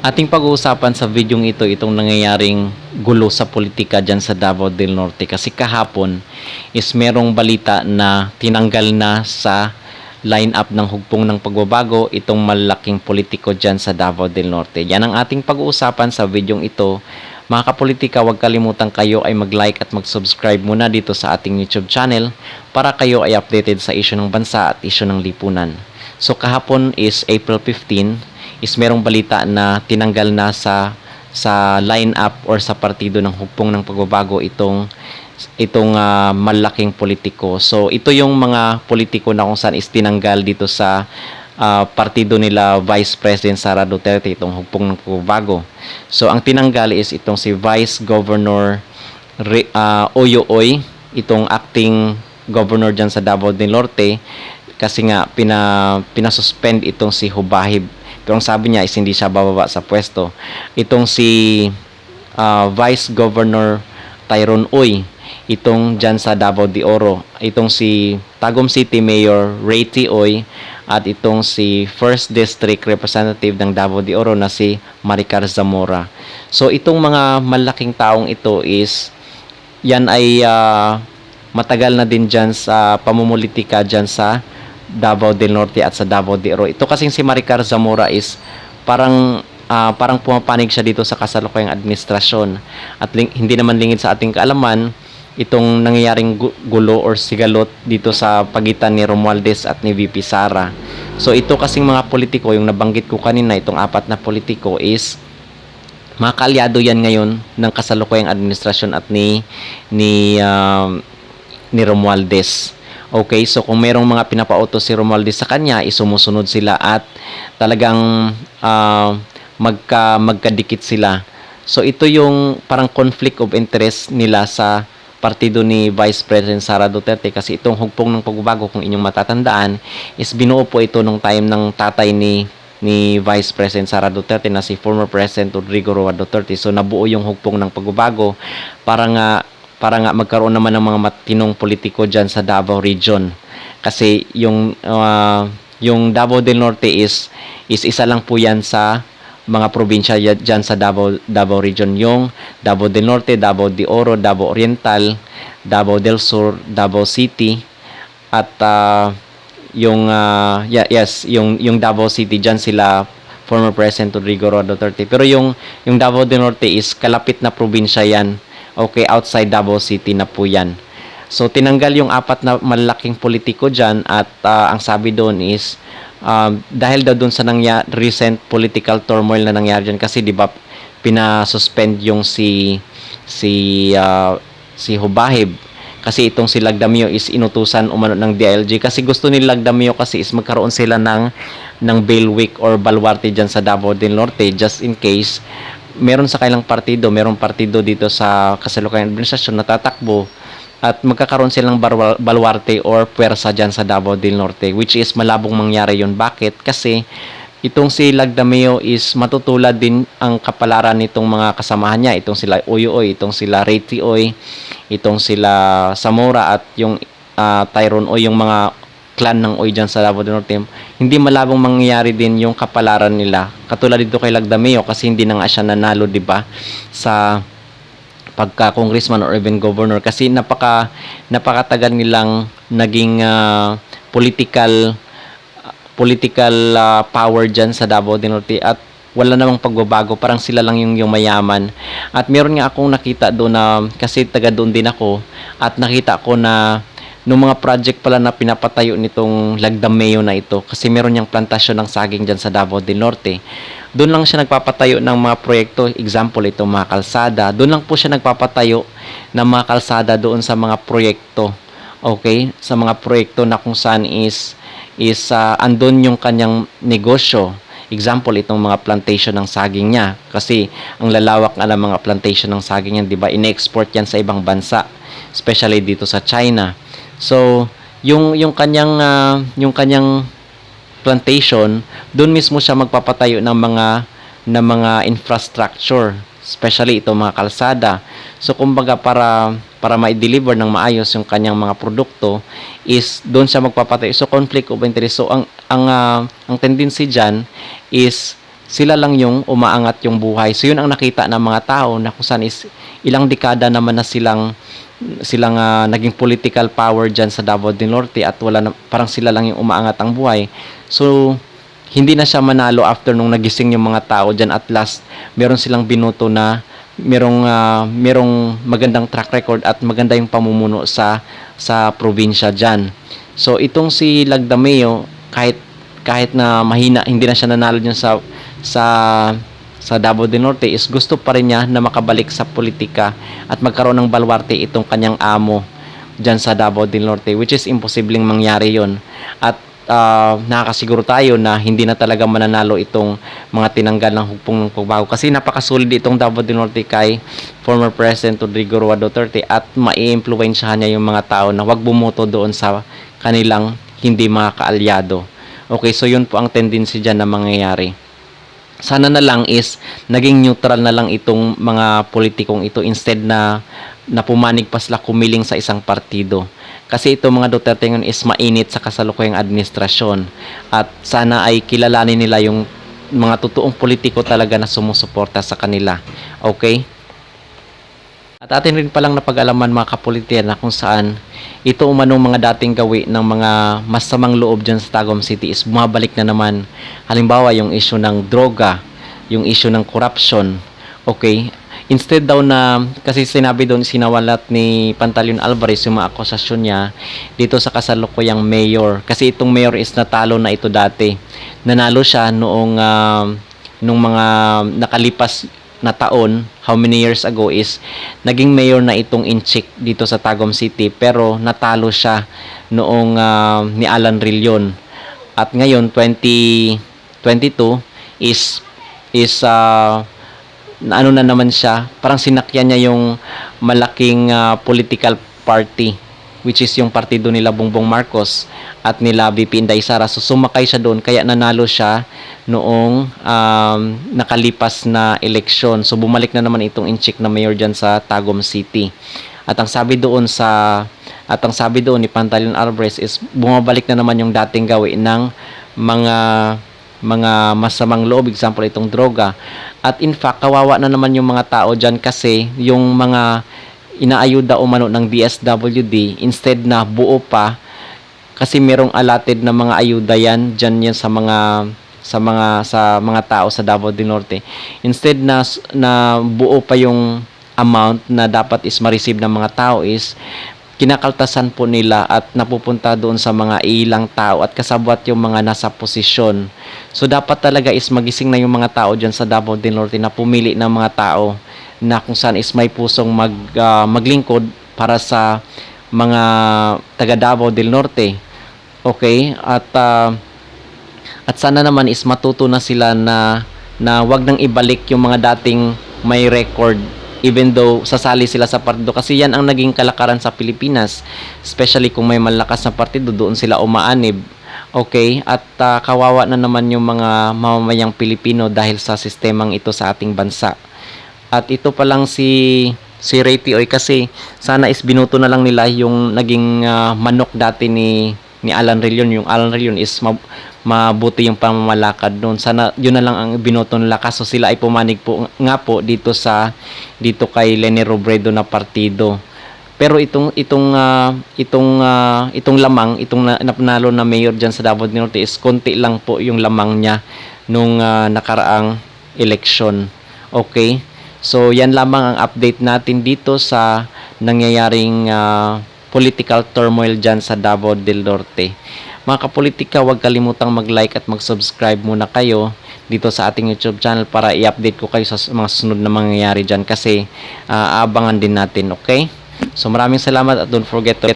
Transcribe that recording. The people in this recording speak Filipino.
Ating pag-uusapan sa videong ito itong nangyayaring gulo sa politika dyan sa Davao del Norte. Kasi kahapon is merong balita na tinanggal na sa line-up ng hugpong ng pagbabago itong malaking politiko dyan sa Davao del Norte. Yan ang ating pag-uusapan sa videong ito. Mga kapolitika, huwag kalimutan kayo ay mag-like at mag-subscribe muna dito sa ating YouTube channel para kayo ay updated sa isyu ng bansa at isyu ng lipunan. So kahapon is April 15 is merong balita na tinanggal na sa line-up or sa partido ng hugpong ng pagbabago itong malaking politiko. So ito yung mga politiko na kung saan is tinanggal dito sa partido nila Vice President Sara Duterte, itong hugpong ng pagbabago. So ang tinanggal is itong si Vice Governor Oyo Oy, itong acting governor dyan sa Davao del Norte, kasi nga pinasuspend itong si Hubahib. Pero ang sabi niya is hindi siya bababa sa pwesto. Itong si Vice Governor Tyrone Oy, itong dyan sa Davao de Oro. Itong si Tagum City Mayor Ray T. Oy at itong si First District Representative ng Davao de Oro na si Maricar Zamora. So itong mga malaking taong ito is yan ay matagal na din dyan sa pamumulitika dyan sa Davao del Norte at sa Davao de Oro. Ito kasing si Maricar Zamora is parang pumapanig siya dito sa kasalukuyang administrasyon at hindi naman lingid sa ating kaalaman itong nangyayaring gulo or sigalot dito sa pagitan ni Romualdez at ni VP Sara. So ito kasing mga politiko, yung nabanggit ko kanina, itong apat na politiko is mga kaalyado yan ngayon ng kasalukuyang administrasyon at ni Romualdez. Okay, so kung merong mga pinapautos si Romualdez sa kanya, isumusunod sila at talagang magkadikit sila. So ito yung parang conflict of interest nila sa partido ni Vice President Sara Duterte, kasi itong hugpong ng pagbabago, kung inyong matatandaan, is binuo po ito nung time ng tatay ni Vice President Sara Duterte na si former President Rodrigo Roa Duterte. So nabuo yung hugpong ng pagbabago para nga magkaroon naman ng mga matinong politiko dyan sa Davao Region. Kasi yung Davao del Norte is isa lang po yan sa mga probinsya dyan sa Davao Region. Yung Davao del Norte, Davao de Oro, Davao Oriental, Davao del Sur, Davao City, at yung Davao City, dyan sila former President Rodrigo Roa Duterte. Pero yung Davao del Norte is kalapit na probinsya yan. Okay, outside Davao City na po yan. So, tinanggal yung apat na malaking politiko dyan at ang sabi doon is dahil daw doon sa recent political turmoil na nangyari dyan, kasi di ba pinasuspend yung si Hubahib, kasi itong si Lagdamio is inutusan umano ng DILG, kasi gusto ni Lagdamio kasi is magkaroon sila ng bailiwick or balwarte dyan sa Davao del Norte, just in case meron sa kailang partido, merong partido dito sa kasalukuyang administrasyon na tatakbo at magkakaroon silang balwarte or puwersa dyan sa Davao del Norte, which is malabong mangyari yun. Bakit? Kasi itong si Lagdameo is matutulad din ang kapalaran nitong mga kasamahan niya, itong sila Oyo Oy, itong sila Ray T. Oy, itong sila Zamora at yung Tyrone Oy, yung mga clan ng Oy dyan sa Davao del Norte. Hindi malabong mangyayari din yung kapalaran nila. Katulad dito kay Lagdameo, kasi hindi na nga siya nanalo, di ba, sa pagka-congressman or even governor, kasi napakatagal nilang naging political power dyan sa Davao del Norte at wala namang pagbabago, parang sila lang yung mayaman. At meron nga akong nakita doon na, kasi taga doon din ako, at nakita ko na nung mga project pala na pinapatayo nitong Lagdameo na ito, kasi meron niyang plantasyon ng saging dyan sa Davao del Norte. Doon lang siya nagpapatayo ng mga proyekto, example itong mga kalsada. Doon lang po siya nagpapatayo ng mga kalsada doon sa mga proyekto. Okay? Sa mga proyekto na kung saan is andun yung kanyang negosyo. Example, itong mga plantation ng saging niya. Kasi ang lalawak nga ng mga plantation ng saging yan, di ba? Ine-export yan sa ibang bansa, especially dito sa China. So, yung kanyang plantation, doon mismo siya magpapatayo ng mga infrastructure, especially itong mga kalsada. So kumbaga para ma-deliver ng maayos yung kanyang mga produkto is doon siya magpapatayo. So conflict of interest. So ang tendency diyan is sila lang yung umaangat yung buhay. So yun ang nakita ng mga tao na kung saan is ilang dekada naman na silang naging political power dyan sa Davao del Norte at wala na, parang sila lang yung umaangat ang buhay. So hindi na siya manalo after nung nagising yung mga tao dyan. At last meron silang binoto na merong magandang track record at maganda yung pamumuno sa probinsya dyan. So itong si Lagdameo, kahit na mahina, hindi na siya nanalo dyan sa Davao del Norte, is gusto pa rin niya na makabalik sa politika at magkaroon ng balwarte itong kanyang amo dyan sa Davao del Norte, which is imposibleng mangyari yon. At nakakasiguro tayo na hindi na talaga mananalo itong mga tinanggal ng hugpong ng pagbago, kasi napakasolid itong Davao del Norte kay former President Rodrigo Roa Duterte at mai-impluwensyahan niya yung mga tao na wag bumoto doon sa kanilang hindi mga kaalyado. Okay, so yun po ang tendency dyan na mangyayari. Sana na lang is naging neutral na lang itong mga politikong ito instead na pumanig pa sila kumiling sa isang partido. Kasi itong mga Duterte ngayon is mainit sa kasalukuyang administrasyon. At sana ay kilalanin nila yung mga totoong politiko talaga na sumusuporta sa kanila. Okay? At atin rin palang napag-alaman mga kapolitiyan na kung saan ito umanong mga dating gawi ng mga masamang loob dyan sa Tagum City is bumabalik na naman. Halimbawa yung issue ng droga, yung issue ng corruption. Okay? Instead daw na, kasi sinabi doon, sinawalat ni Pantaleon Alvarez yung mga akusasyon niya dito sa kasalukuyang mayor. Kasi itong mayor is natalo na ito dati. Nanalo siya nung mga nakalipas na taon, how many years ago, is naging mayor na itong Inchik dito sa Tagum City, pero natalo siya noong ni Alan Rillion. At ngayon 2022 is ano na naman siya, parang sinakyan niya yung malaking political party, which is yung partido nila Bongbong Marcos at nila VP Inday Sara. So sumakay siya doon, kaya nanalo siya noong nakalipas na eleksyon. So bumalik na naman itong Inchik na mayor dyan sa Tagum City. At ang sabi doon ni Pantaleon Alvarez is bumabalik na naman yung dating gawin ng mga masamang loob, example itong droga. At in fact, kawawa na naman yung mga tao dyan kasi yung mga inaayuda umano ng DSWD, instead na buo pa, kasi merong allotted na mga ayuda yan sa mga tao sa Davao del Norte. Instead na buo pa yung amount na dapat is ma-receive ng mga tao, is kinakaltasan po nila at napupunta doon sa mga ilang tao at kasabwat yung mga nasa posisyon. So dapat talaga is magising na yung mga tao dyan sa Davao del Norte na pumili ng mga tao na kung saan is may pusong maglingkod para sa mga taga Davao del Norte. Okay? At sana naman is matuto na sila na wag nang ibalik yung mga dating may record, even though sasali sila sa partido, kasi yan ang naging kalakaran sa Pilipinas, especially kung may malakas na partido, doon sila umaanib. Okay? At kawawa na naman yung mga mamamayang Pilipino dahil sa sistemang ito sa ating bansa. At ito pa lang si Ray Tioy, kasi sana is binuto na lang nila yung naging manok dati ni Alan Rillion. Yung Alan Rillion is mabuti yung pamamalakad doon. Sana yun na lang ang binoto nila, kaso sila ay pumanig po nga po dito kay Leni Robredo na partido. Pero itong lamang, itong nanalo na mayor diyan sa Davao del Norte is konti lang po yung lamang niya nung nakaraang eleksyon. Okay? So yan lamang ang update natin dito sa nangyayaring political turmoil dyan sa Davao del Norte. Mga kapolitika, huwag kalimutang mag-like at mag-subscribe muna kayo dito sa ating YouTube channel para i-update ko kayo sa mga sunod na mangyayari dyan, kasi aabangan din natin. Okay? So maraming salamat at don't forget to